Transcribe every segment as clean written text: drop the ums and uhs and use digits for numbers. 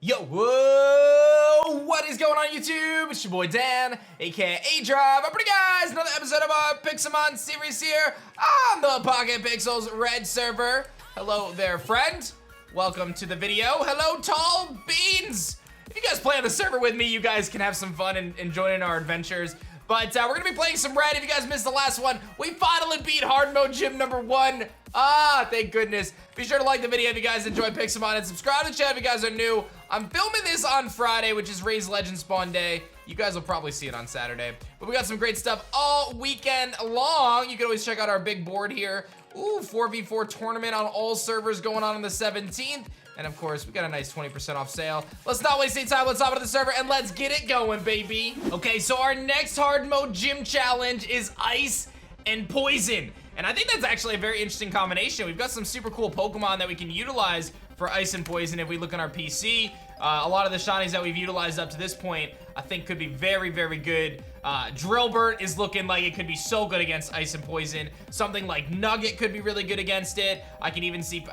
Yo, whoa, what is going on YouTube? It's your boy Dan, aka aDrive. I'm bringing guys another episode of our Pixelmon series here on the PocketPixels Red Server. Hello there, friend. Welcome to the video. Hello, tall beans. If you guys play on the server with me, you guys can have some fun and join in our adventures. But we're gonna be playing some Red. If you guys missed the last one, we finally beat hard mode gym number 1. Thank goodness. Be sure to like the video if you guys enjoy Pixelmon and subscribe to the channel if you guys are new. I'm filming this on Friday, which is Ray's Legend Spawn Day. You guys will probably see it on Saturday. But we got some great stuff all weekend long. You can always check out our big board here. Ooh, 4v4 tournament on all servers going on the 17th. And of course, we got a nice 20% off sale. Let's not waste any time. Let's hop into the server and let's get it going, baby. Okay, so our next hard mode gym challenge is ice and poison. And I think that's actually a very interesting combination. We've got some super cool Pokemon that we can utilize for ice and poison if we look on our PC. A lot of the shinies that we've utilized up to this point, I think could be very, very good. Drillburt is looking like it could be so good against ice and poison. Something like Nugget could be really good against it. I can even see,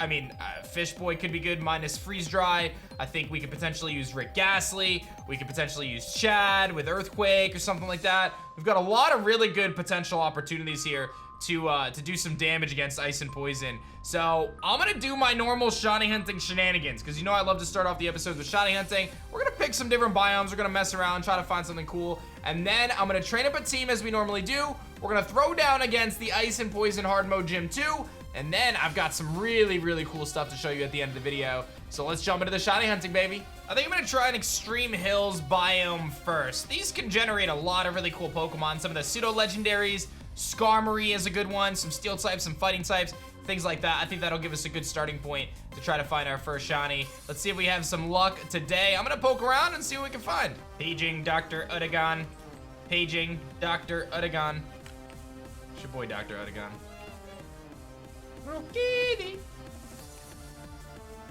Fish Boy could be good minus Freeze Dry. I think we could potentially use Rick Ghastly. We could potentially use Chad with Earthquake or something like that. We've got a lot of really good potential opportunities here to do some damage against ice and poison. So I'm gonna do my normal shiny hunting shenanigans, because you know I love to start off the episodes with shiny hunting. We're gonna pick some different biomes, we're gonna mess around, try to find something cool, and then I'm gonna train up a team as we normally do. We're gonna throw down against the ice and poison hard mode gym 2, and then I've got some really, really cool stuff to show you at the end of the video. So let's jump into the shiny hunting, baby. I think I'm gonna try an Extreme Hills biome first. These can generate a lot of really cool Pokemon. Some of the pseudo-legendaries, Skarmory is a good one, some steel types, some fighting types, things like that. I think that'll give us a good starting point to try to find our first shiny. Let's see if we have some luck today. I'm gonna poke around and see what we can find. Paging Dr. Udagon. Paging Dr. Udagon. It's your boy Dr. Udagon.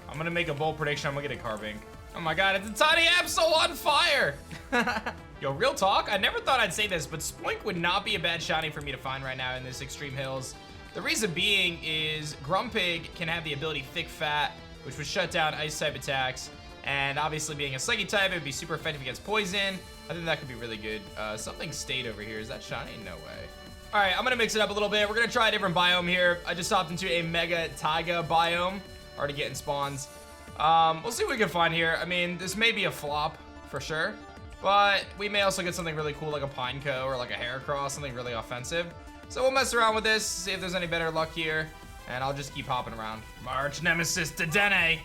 I'm gonna make a bold prediction. I'm gonna get a Carbink. Oh my god, it's a tiny Absol on fire! Yo, real talk, I never thought I'd say this, but Spoink would not be a bad shiny for me to find right now in this Extreme Hills. The reason being is Grumpig can have the ability Thick Fat, which would shut down ice type attacks, and obviously being a psychic type, it would be super effective against poison. I think that could be really good. Something stayed over here. Is that shiny? No way. All right, I'm gonna mix it up a little bit. We're gonna try a different biome here. I just hopped into a Mega Taiga biome. Already getting spawns. We'll see what we can find here. I mean, this may be a flop for sure, but we may also get something really cool like a Pineco or like a Heracross, something really offensive. So we'll mess around with this, see if there's any better luck here, and I'll just keep hopping around. Arch Nemesis Dedenne.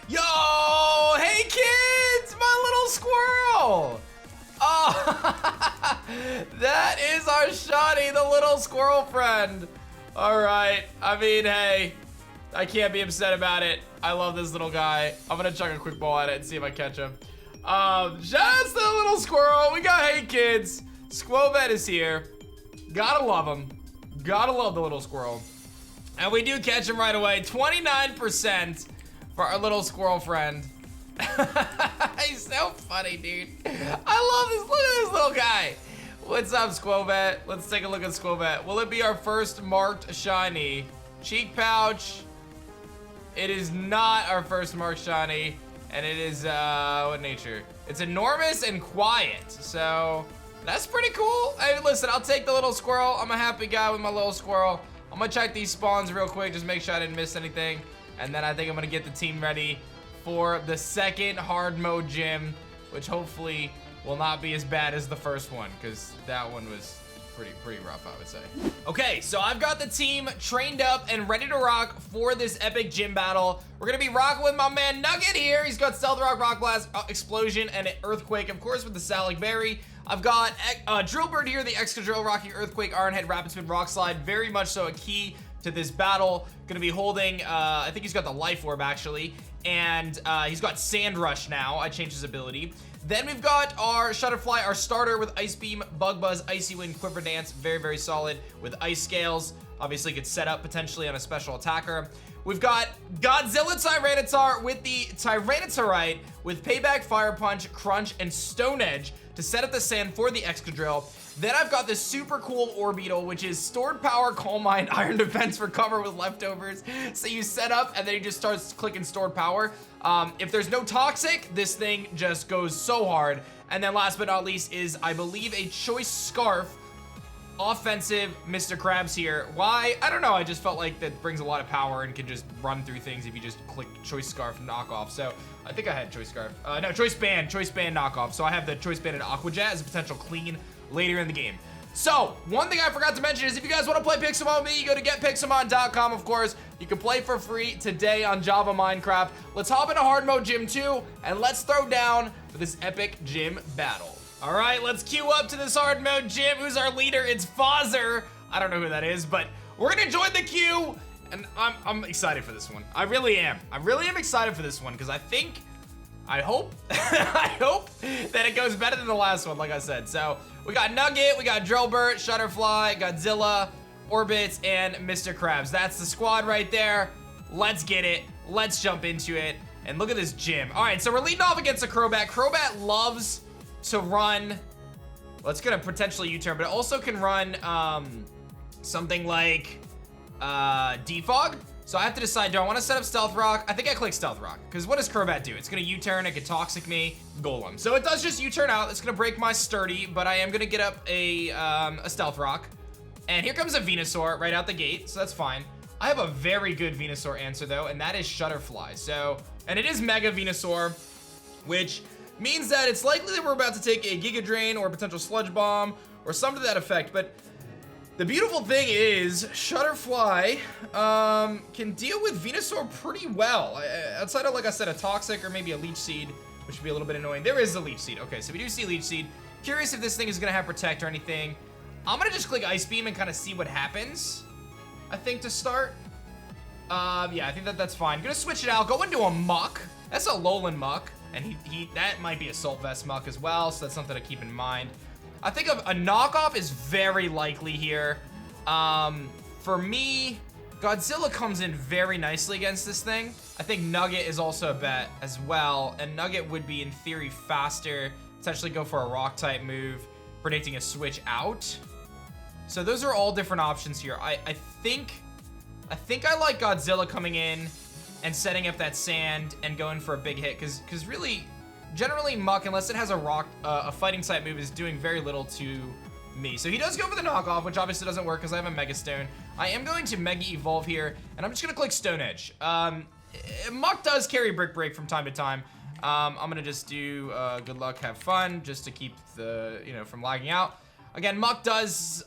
Yo, hey kids, my little squirrel. Oh, that is our shiny, the little squirrel friend. All right, I mean, hey, I can't be upset about it. I love this little guy. I'm gonna chuck a quick ball at it and see if I catch him. Just a little squirrel. We got hey kids. Squovet is here. Gotta love him. Gotta love the little squirrel. And we do catch him right away. 29% for our little squirrel friend. He's so funny, dude. I love this. Look at this little guy. What's up, Squovet? Let's take a look at Squovet. Will it be our first marked shiny? Cheek pouch. It is not our first marked shiny, and it is, what nature? It's enormous and quiet, so that's pretty cool. Hey, listen, I'll take the little squirrel. I'm a happy guy with my little squirrel. I'm gonna check these spawns real quick, just make sure I didn't miss anything, and then I think I'm gonna get the team ready for the second hard mode gym, which hopefully will not be as bad as the first one, because that one was pretty rough, I would say. Okay, so I've got the team trained up and ready to rock for this epic gym battle. We're gonna be rocking with my man Nugget here. He's got Stealth Rock, Rock Blast, Explosion, and an Earthquake, of course, with the Salic Berry. I've got Drillbird here, the Excadrill, Rocky Earthquake, Ironhead, Rapid Spin, Rock Slide. Very much so a key to this battle. Gonna be holding, I think he's got the Life Orb, actually, and he's got Sand Rush now. I changed his ability. Then we've got our Shutterfly, our starter with Ice Beam, Bug Buzz, Icy Wind, Quiver Dance. Very, very solid with Ice Scales. Obviously could set up potentially on a special attacker. We've got Godzilla Tyranitar with the Tyranitarite with Payback, Fire Punch, Crunch, and Stone Edge to to set up the sand for the Excadrill. Then I've got this super cool Orbeetle, which is stored power, Calm Mind, Iron Defense for cover with leftovers. So you set up and then he just starts clicking stored power. If there's no toxic, this thing just goes so hard. And then last but not least is, I believe, a Choice Scarf. Offensive Mr. Krabs here. Why? I don't know. I just felt like that brings a lot of power and can just run through things if you just click Choice Scarf knockoff. So I think I had Choice Scarf. No, Choice Band knockoff. So I have the Choice Band and Aqua Jet as a potential clean later in the game. So one thing I forgot to mention is if you guys want to play Pixelmon with me, you go to getpixelmon.com. Of course, you can play for free today on Java Minecraft. Let's hop into hard mode gym 2 and let's throw down for this epic gym battle. All right, let's queue up to this hard mode gym. Who's our leader? It's Fozzer. I don't know who that is, but we're gonna join the queue, and I'm excited for this one. I really am. I really am excited for this one because I hope, I hope that it goes better than the last one, like I said. So we got Nugget, we got Drillbert, Shutterfly, Godzilla, Orbits, and Mr. Krabs. That's the squad right there. Let's get it. Let's jump into it. And look at this gym. All right, so we're leading off against a Crobat. Crobat loves to run, well, it's gonna potentially U-turn, but it also can run something like Defog. So I have to decide, do I want to set up Stealth Rock? I think I click Stealth Rock, because what does Crobat do? It's gonna U-turn, it can Toxic me, Golem. So it does just U-turn out. It's gonna break my Sturdy, but I am gonna get up a Stealth Rock. And here comes a Venusaur right out the gate, so that's fine. I have a very good Venusaur answer though, and that is Shutterfly. So, and it is Mega Venusaur, which means that it's likely that we're about to take a Giga Drain or a potential Sludge Bomb or something to that effect. But the beautiful thing is Shutterfly can deal with Venusaur pretty well. Outside of, like I said, a Toxic or maybe a Leech Seed, which would be a little bit annoying. There is a Leech Seed. Okay, so we do see Leech Seed. Curious if this thing is gonna have Protect or anything. I'm gonna just click Ice Beam and kind of see what happens, I think, to start. Yeah, I think that's fine. Gonna switch it out, go into a Muck. That's a Alolan Muck. And that might be a Assault Vest Muck as well, so that's something to keep in mind. I think a knockoff is very likely here. For me, Godzilla comes in very nicely against this thing. I think Nugget is also a bet as well, and Nugget would be, in theory, faster, potentially go for a Rock-type move, predicting a switch out. So those are all different options here. I think I like Godzilla coming in and setting up that sand and going for a big hit, because really, generally Muck, unless it has a rock, a fighting type move, is doing very little to me. So he does go for the knockoff, which obviously doesn't work because I have a Mega Stone. I am going to Mega Evolve here, and I'm just gonna click Stone Edge. Muck does carry Brick Break from time to time. I'm gonna just do good luck, have fun, just to keep the, from lagging out. Again, Muck does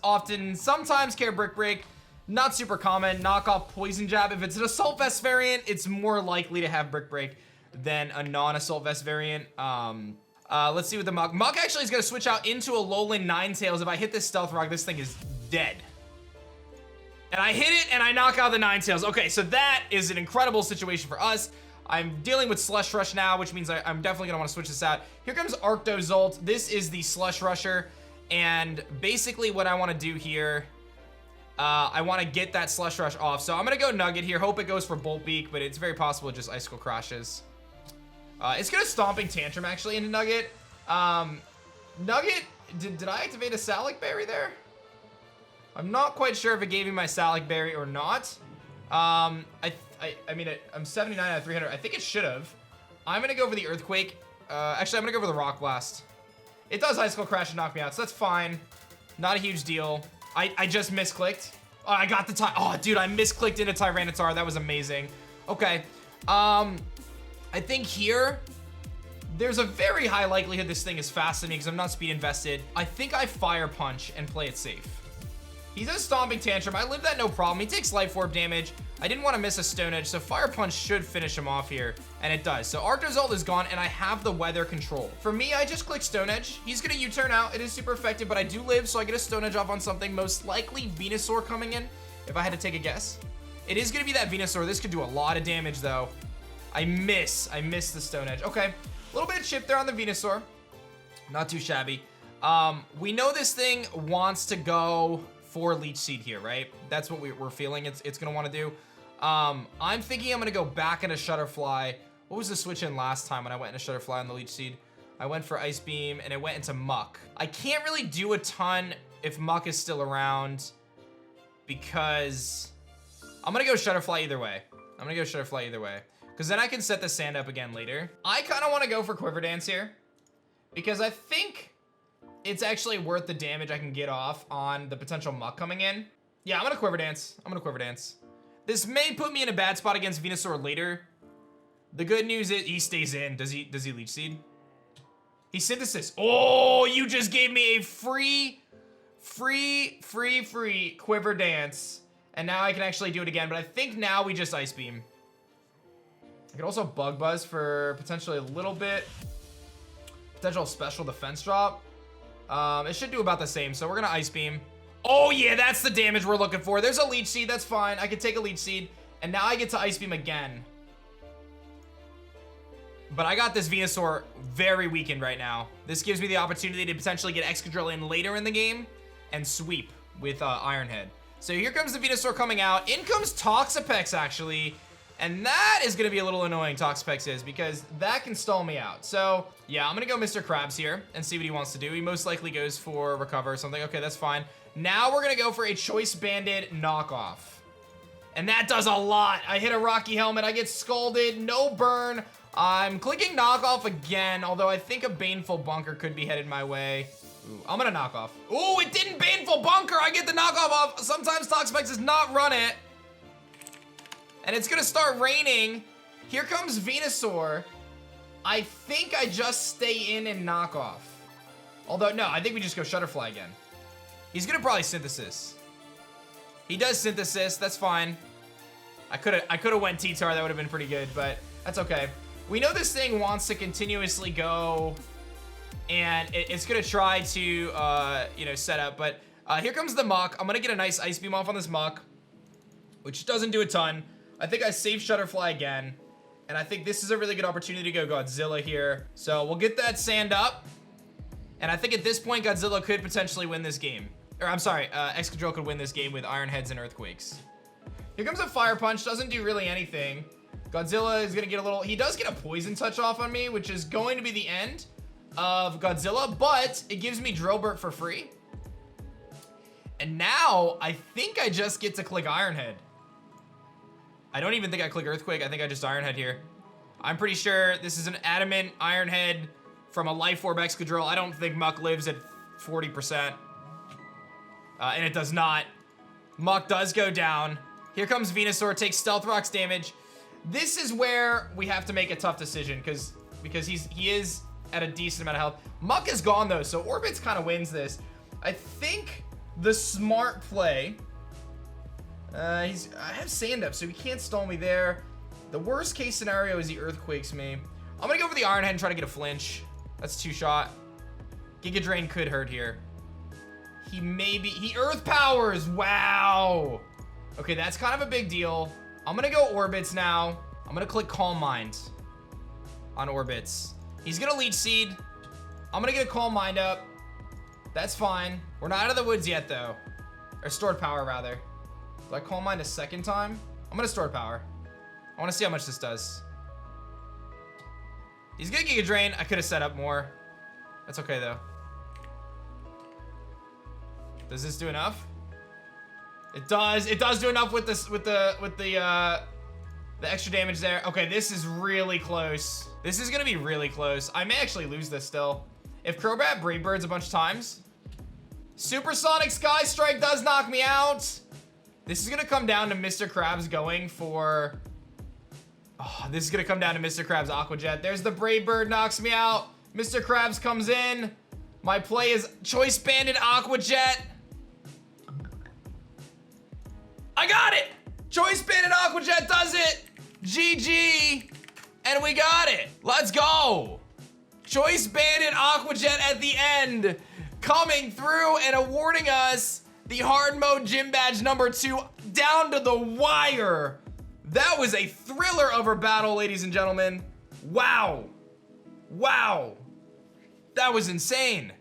sometimes carry Brick Break. Not super common. Knockoff Poison Jab. If it's an Assault Vest variant, it's more likely to have Brick Break than a non-Assault Vest variant. Let's see what the Muck. Muck actually is going to switch out into a Alolan Ninetales. If I hit this Stealth Rock, this thing is dead. And I hit it, and I knock out the Ninetales. Okay, so that is an incredible situation for us. I'm dealing with Slush Rush now, which means I'm definitely going to want to switch this out. Here comes Arctozolt. This is the Slush Rusher. And basically what I want to do here, I want to get that Slush Rush off. So I'm going to go Nugget here. Hope it goes for Bolt Beak, but it's very possible it just Icicle crashes. It's going to Stomping Tantrum, actually, into Nugget. Nugget, did I activate a Salic Berry there? I'm not quite sure if it gave me my Salic Berry or not. I mean, I'm 79 out of 300. I think it should have. I'm going to go for the Earthquake. Actually, I'm going to go for the Rock Blast. It does Icicle Crash and knock me out, so that's fine. Not a huge deal. I just misclicked. Oh, I got the oh, dude, I misclicked into Tyranitar. That was amazing. Okay. I think here, there's a very high likelihood this thing is fast to me because I'm not speed invested. I think I Fire Punch and play it safe. He does Stomping Tantrum. I live that no problem. He takes Life Orb damage. I didn't want to miss a Stone Edge, so Fire Punch should finish him off here, and it does. So Arctozolt is gone, and I have the Weather Control. For me, I just click Stone Edge. He's going to U-turn out. It is super effective, but I do live, so I get a Stone Edge off on something, most likely Venusaur coming in, if I had to take a guess. It is going to be that Venusaur. This could do a lot of damage, though. I miss the Stone Edge. Okay, a little bit of chip there on the Venusaur. Not too shabby. We know this thing wants to go for Leech Seed here, right? That's what we're feeling it's gonna want to do. I'm thinking I'm gonna go back into Shutterfly. What was the switch in last time when I went into Shutterfly on the Leech Seed? I went for Ice Beam, and it went into Muck. I can't really do a ton if Muck is still around because I'm gonna go Shutterfly either way. Because then I can set the sand up again later. I kind of want to go for Quiver Dance here because I think it's actually worth the damage I can get off on the potential Muck coming in. Yeah, I'm gonna Quiver Dance. This may put me in a bad spot against Venusaur later. The good news is he stays in. Does he Leech Seed? He Synthesis. Oh, you just gave me a free Quiver Dance. And now I can actually do it again, but I think now we just Ice Beam. I could also Bug Buzz for potentially a little bit. Potential special defense drop. It should do about the same, so we're gonna Ice Beam. Oh yeah, that's the damage we're looking for. There's a Leech Seed, that's fine. I can take a Leech Seed, and now I get to Ice Beam again. But I got this Venusaur very weakened right now. This gives me the opportunity to potentially get Excadrill in later in the game and sweep with Iron Head. So here comes the Venusaur coming out. In comes Toxapex, actually. And that is going to be a little annoying, Toxapex is, because that can stall me out. So, yeah, I'm going to go Mr. Krabs here and see what he wants to do. He most likely goes for Recover or something. Okay, that's fine. Now we're going to go for a Choice Banded knockoff. And that does a lot. I hit a Rocky Helmet. I get scalded. No burn. I'm clicking knockoff again, although I think a Baneful Bunker could be headed my way. Ooh, I'm gonna knock off. Ooh, it didn't Baneful Bunker. I get the knockoff off. Sometimes Toxapex does not run it. And it's gonna start raining. Here comes Venusaur. I think I just stay in and knock off. Although, no, I think we just go Shutterfly again. He's gonna probably Synthesis. He does Synthesis, that's fine. I could've went T-Tar, that would've been pretty good, but that's okay. We know this thing wants to continuously go, and it's gonna try to, you know, set up, but here comes the Muck. I'm gonna get a nice Ice Beam off on this Muck, which doesn't do a ton. I think I save Shutterfly again, and I think this is a really good opportunity to go Godzilla here. So we'll get that sand up, and I think at this point, Godzilla could potentially win this game. Or I'm sorry, Excadrill could win this game with Iron Heads and Earthquakes. Here comes a Fire Punch, doesn't do really anything. Godzilla is gonna get a little, he does get a Poison Touch off on me, which is going to be the end of Godzilla, but it gives me Drillburt for free. And now, I think I just get to click Iron Head. I don't even think I click Earthquake, I think I just Iron Head here. I'm pretty sure this is an Adamant Iron Head from a Life Orb Excadrill. I don't think Muck lives at 40%. And it does not. Muck does go down. Here comes Venusaur, takes Stealth Rocks damage. This is where we have to make a tough decision because he is at a decent amount of health. Muck is gone though, so Orbits kind of wins this. I think the smart play, I have Sand Up, so he can't stall me there. The worst case scenario is he Earthquakes me. I'm gonna go for the Iron Head and try to get a flinch. That's 2-shot. Giga Drain could hurt here. He Earth Powers, wow. Okay, that's kind of a big deal. I'm gonna go Orbits now. I'm gonna click Calm Mind on Orbits. He's gonna Leech Seed. I'm gonna get a Calm Mind up. That's fine. We're not out of the woods yet though. Or Stored Power rather. Do I Calm Mind a second time? I'm gonna Stored Power. I wanna see how much this does. He's gonna Giga Drain. I could have set up more. That's okay though. Does this do enough? It does. It does do enough with this, with the extra damage there. Okay, this is really close. This is gonna be really close. I may actually lose this still. If Crobat Brave Birds a bunch of times. Supersonic Sky Strike does knock me out. This is gonna come down to Mr. Krabs going for... Oh, this is gonna come down to Mr. Krabs Aqua Jet. There's the Brave Bird, knocks me out. Mr. Krabs comes in. My play is Choice Banded Aqua Jet. I got it! Choice Banded Aqua Jet does it! GG! And we got it! Let's go! Choice Banded Aqua Jet at the end, coming through and awarding us the hard mode gym badge number 2 down to the wire. That was a thriller of a battle, ladies and gentlemen. Wow. Wow. That was insane.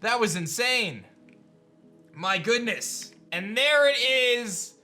That was insane. My goodness. And there it is.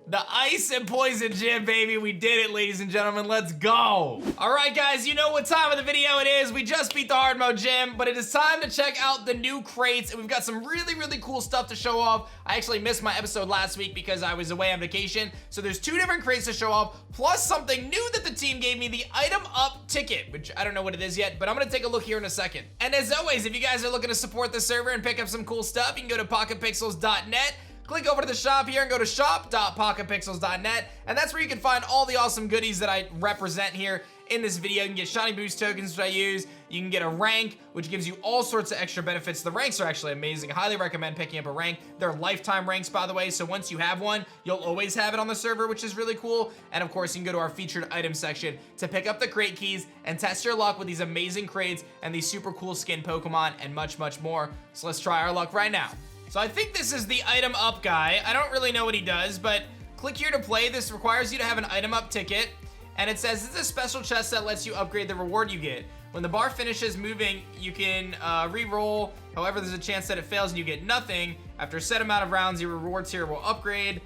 The ice and poison gym, baby. We did it, ladies and gentlemen. Let's go. All right, guys, you know what time of the video it is. We just beat the hard mode gym, but it is time to check out the new crates, and we've got some really, really cool stuff to show off. I actually missed my episode last week because I was away on vacation, so there's 2 different crates to show off, plus something new that the team gave me, the item up ticket, which I don't know what it is yet, but I'm gonna take a look here in a second. And as always, if you guys are looking to support the server and pick up some cool stuff, you can go to PocketPixels.net. Click over to the shop here and go to shop.pocketpixels.net, and that's where you can find all the awesome goodies that I represent here in this video. You can get shiny boost tokens, which I use. You can get a rank, which gives you all sorts of extra benefits. The ranks are actually amazing. Highly recommend picking up a rank. They're lifetime ranks, by the way, so once you have one, you'll always have it on the server, which is really cool. And of course, you can go to our featured item section to pick up the crate keys and test your luck with these amazing crates and these super cool skin Pokemon and much, much more. So let's try our luck right now. So I think this is the item up guy. I don't really know what he does, but click here to play. This requires you to have an item up ticket, and it says it's a special chest that lets you upgrade the reward you get. When the bar finishes moving, you can re-roll. However, there's a chance that it fails and you get nothing. After a set amount of rounds, your rewards here will upgrade.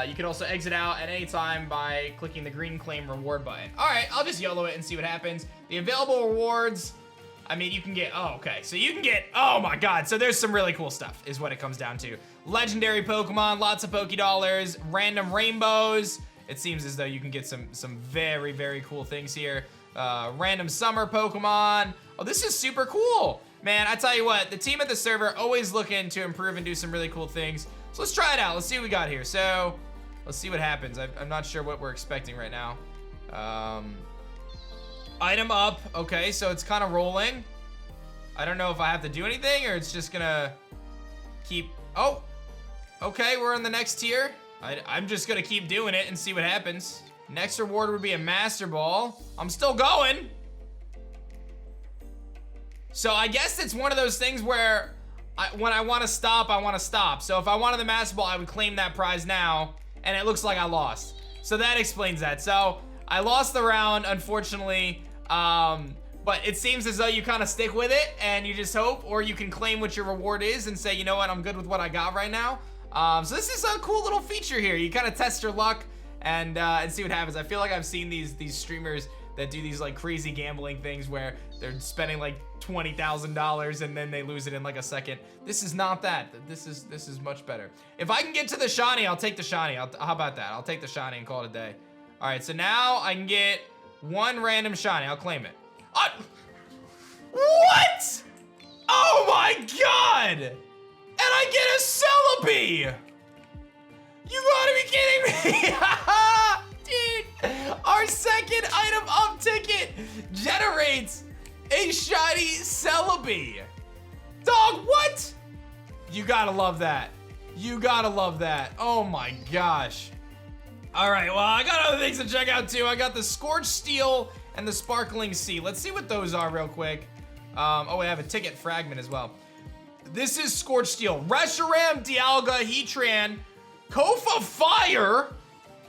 You can also exit out at any time by clicking the green claim reward button. All right, I'll just YOLO it and see what happens. The available rewards, I mean, you can get, oh, okay. So you can get, oh my God. So there's some really cool stuff is what it comes down to. Legendary Pokemon, lots of Pokédollars, random rainbows. It seems as though you can get some very, very cool things here. Random summer Pokemon. Oh, this is super cool. Man, I tell you what, the team at the server always looking to improve and do some really cool things. So let's try it out. Let's see what we got here. So let's see what happens. I'm not sure what we're expecting right now. Item up. Okay, so it's kind of rolling. I don't know if I have to do anything or it's just gonna keep. Oh, okay, we're in the next tier. I'm just gonna keep doing it and see what happens. Next reward would be a Master Ball. I'm still going. So I guess it's one of those things where when I want to stop, I want to stop. So if I wanted the Master Ball, I would claim that prize now, and it looks like I lost. So that explains that. So I lost the round, unfortunately. But it seems as though you kind of stick with it and you just hope, or you can claim what your reward is and say, you know what, I'm good with what I got right now. So this is a cool little feature here. You kind of test your luck and see what happens. I feel like I've seen these streamers that do these like crazy gambling things where they're spending like $20,000 and then they lose it in like a second. This is not that. This is much better. If I can get to the shiny, I'll take the shiny. How about that? I'll take the shiny and call it a day. All right, so now I can get one random shiny. I'll claim it. What? Oh my God! And I get a Celebi! You gotta be kidding me! Dude, our second item up ticket generates a shiny Celebi. Dog, what? You gotta love that. You gotta love that. Oh my gosh. All right, well, I got other things to check out too. I got the Scorched Steel and the Sparkling Sea. Let's see what those are real quick. Oh, I have a ticket fragment as well. This is Scorched Steel. Reshiram, Dialga, Heatran, Kofa Fire.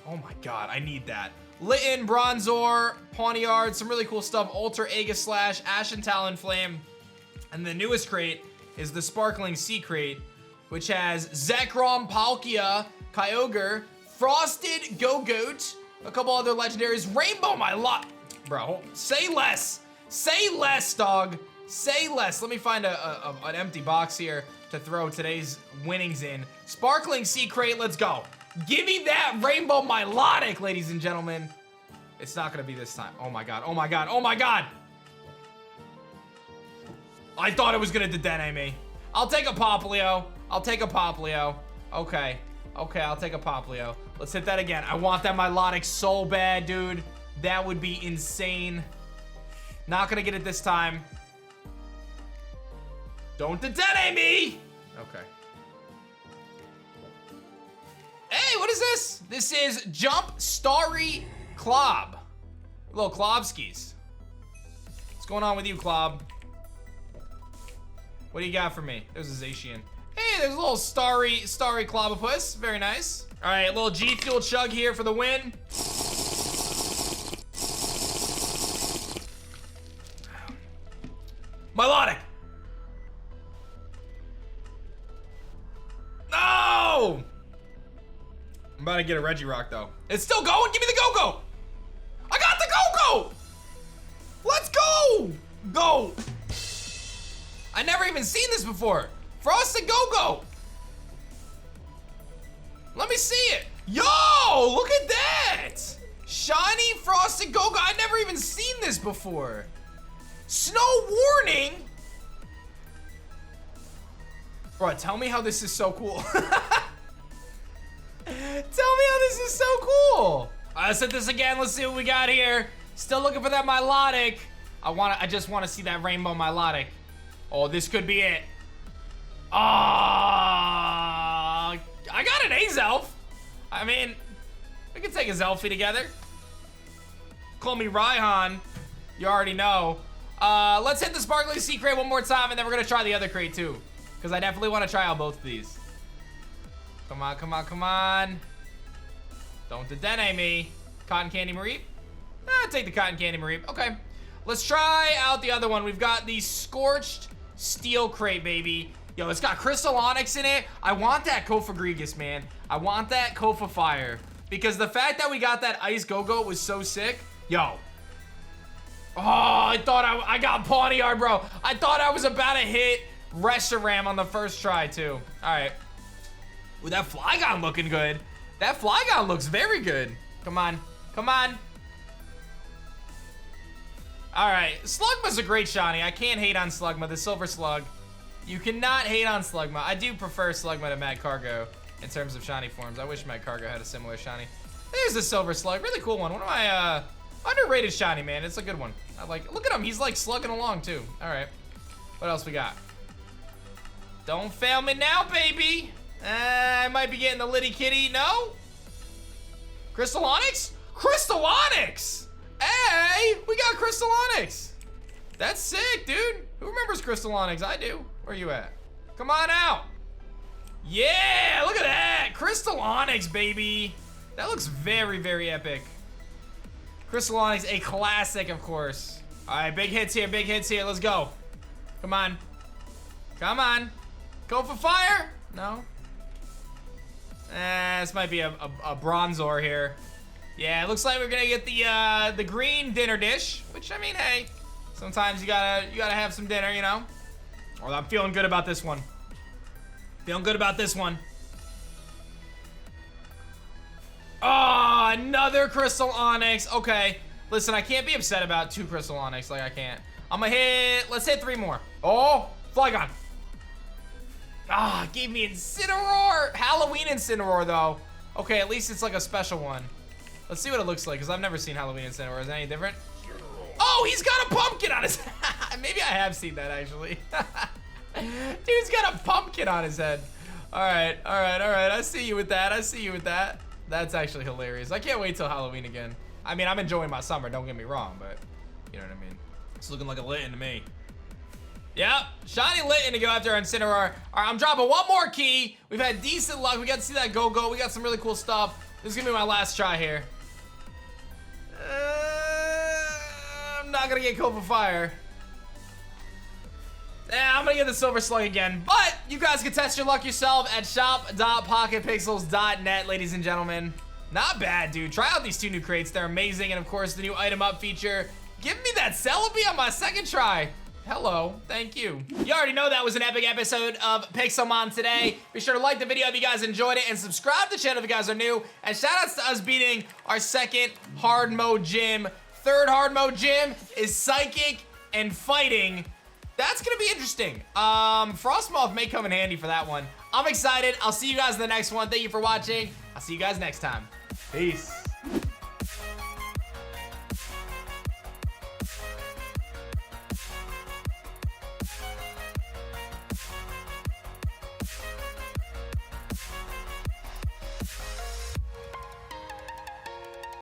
Oh my God, I need that. Litten, Bronzor, Pawniard, some really cool stuff. Alter, Aegislash, Ashen Talonflame. And the newest crate is the Sparkling Sea crate, which has Zekrom, Palkia, Kyogre, Frosted Go-Goat, a couple other legendaries, Rainbow, my lot. Bro, say less. Say less, dog. Say less. Let me find an empty box here to throw today's winnings in. Sparkling Sea crate, let's go. Give me that Rainbow Milotic, ladies and gentlemen. It's not gonna be this time. Oh my God, oh my God, oh my God. I thought it was gonna dedenne me. I'll take a Poplio. I'll take a Poplio. Okay. Okay, I'll take a Poplio. Let's hit that again. I want that Milotic so bad, dude. That would be insane. Not gonna get it this time. Don't dedenne me! Okay. Hey, what is this? This is Jump Starry Klob. Little Klobskis. What's going on with you, Klob? What do you got for me? There's a Zacian. Hey, there's a little starry Clobopus. Very nice. All right, a little G Fuel chug here for the win. Milotic. No! I'm about glad I get a Regirock though. It's still going. Give me the go-go. I got the go-go. Let's go. Go. I never even seen this before. Frosted go-go. Let me see it. Yo, look at that. Shiny frosted go-go. I never even seen this before. Snow warning. Bro, tell me how this is so cool. Tell me how this is so cool. Let's hit this again. Let's see what we got here. Still looking for that Milotic. I just want to see that rainbow Milotic. Oh, this could be it. I got an Azelf. I mean, we can take a Zelfie together. Call me Raihan. You already know. Let's hit the Sparkly Sea crate one more time, and then we're gonna try the other crate too. Because I definitely want to try out both of these. Come on, come on, come on. Don't dedene me. Cotton Candy Mareep? Take the Cotton Candy Mareep. Okay. Let's try out the other one. We've got the Scorched Steel crate, baby. Yo, it's got Crystal Onix in it. I want that Kofagrigus, man. I want that Kofa Fire. Because the fact that we got that Ice Go-Go was so sick. Yo. Oh, I thought I got Pawniard, bro. I thought I was about to hit Reshiram on the first try, too. All right. Ooh, that Flygon looking good. That Flygon looks very good. Come on. Come on. All right. Slugma's a great shiny. I can't hate on Slugma, the Silver Slug. You cannot hate on Slugma. I do prefer Slugma to Mad Cargo in terms of shiny forms. I wish Mad Cargo had a similar shiny. There's the Silver Slug. Really cool one. One of my underrated shiny, man. It's a good one. I like it. Look at him. He's like slugging along, too. All right. What else we got? Don't fail me now, baby. I might be getting the Litty Kitty. No? Crystal Onix? Crystal Onix! Hey, we got Crystal Onix. That's sick, dude. Who remembers Crystal Onix? I do. Where you at? Come on out. Yeah, look at that. Crystal Onix, baby. That looks very, very epic. Crystal Onix, a classic, of course. All right, big hits here, big hits here. Let's go. Come on. Come on. Go for fire. No. This might be a Bronzor here. Yeah, it looks like we're gonna get the green dinner dish, which, I mean, hey, sometimes you gotta have some dinner, you know. Well, I'm feeling good about this one. Feeling good about this one. Oh, another Crystal Onix. Okay, listen, I can't be upset about 2 Crystal Onix. Like, I can't. I'm gonna hit. Let's hit 3 more. Oh, Flygon. Ah, gave me Incineroar. Halloween Incineroar, though. Okay, at least it's like a special one. Let's see what it looks like, because I've never seen Halloween Incineroar. Is it any different? Oh, he's got a pumpkin on his head. Maybe I have seen that, actually. Dude's got a pumpkin on his head. All right, all right, all right. I see you with that. I see you with that. That's actually hilarious. I can't wait till Halloween again. I mean, I'm enjoying my summer, don't get me wrong, but you know what I mean. It's looking like a Litten to me. Yep, shiny Litten to go after Incineroar. All right, I'm dropping one more key. We've had decent luck. We got to see that go-go. We got some really cool stuff. This is gonna be my last try here. I'm not gonna get Kofa Fire. I'm gonna get the Silver Slug again, but you guys can test your luck yourself at shop.pocketpixels.net, ladies and gentlemen. Not bad, dude. Try out these 2 new crates. They're amazing, and of course, the new item up feature. Give me that Celebi on my second try. Hello, thank you. You already know that was an epic episode of Pixelmon today. Be sure to like the video if you guys enjoyed it, and subscribe to the channel if you guys are new. And shout outs to us beating our 2nd hard mode gym. 3rd hard mode gym is Psychic and Fighting. That's gonna be interesting. Frostmoth may come in handy for that one. I'm excited. I'll see you guys in the next one. Thank you for watching. I'll see you guys next time. Peace.